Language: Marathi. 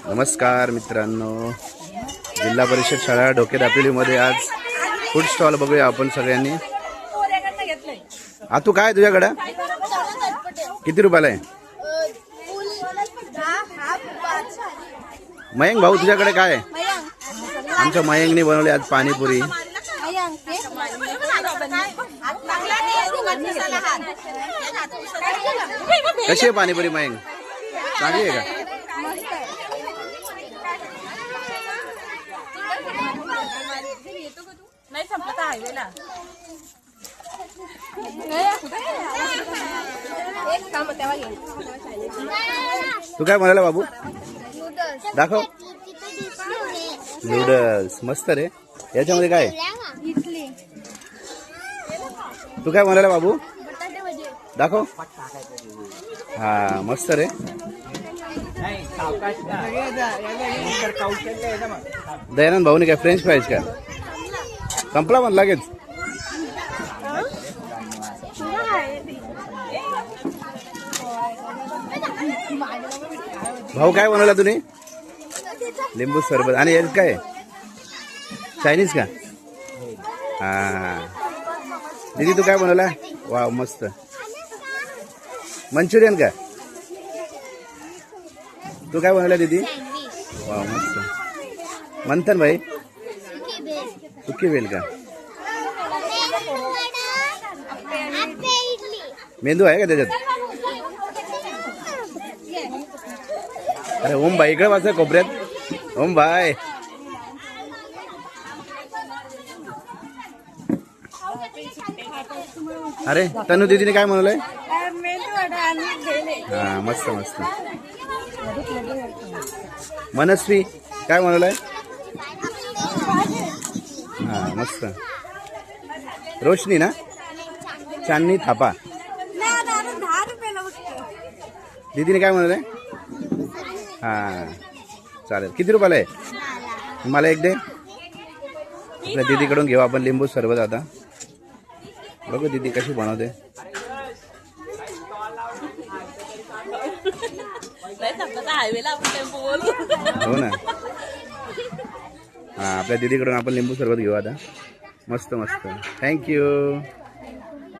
नमस्कार मित्रांनो, जिल्हा परिषद शाळा ढोके दापोलीमध्ये आज फूड स्टॉल बघूया आपण सगळ्यांनी. तू काय तुझ्याकडे किती रुपयाला आहे? मयंक भाऊ तुझ्याकडे काय आहे? आमच्या मयंकने बनवले आज पाणीपुरी. कशी आहे पाणीपुरी मयंक? चांगली आहे का? नाही संपला हायवेला. तू काय म्हणाला बाबू? दाखव. नूडल्स मस्त रे. याच्यामध्ये काय? तू काय म्हणाला बाबू? दाखव. हा मस्त रे. दयानंद भाऊने काय फ्रेंच फ्राईज का संपला पण लगेच? भाऊ काय बनवला तुम्ही? लिंबू सरबत. आणि हेच काय चायनीज का? हा दीदी तू काय बनवला? वा मस्त. मंचुरियन का? तू काय बनवला दीदी? वा मस्त. मंथन भाई सुकी बेल का? मेंदू आहे का त्याच्यात? अरे ओम भाई इकडे वाचा कोपऱ्यात. ओम भाई अरे तनु दीदीने काय बनवलंय? हा मस्त मस्त. मनस्वी काय बनवलंय? हा मस्त. रोशनी ना? चांदनी थापा. दीदीने काय बनवलंय? हा चालेल. किती रुपयाला आहे? मला एक दे. आपल्या दीदीकडून घेऊ आपण लिंबू सरबत. आता बघू दीदी कशी बनवते. हो ना. हा आपल्या दीदीकडून आपण लिंबू सरबत घेऊ आता. मस्त मस्त. थँक्यू.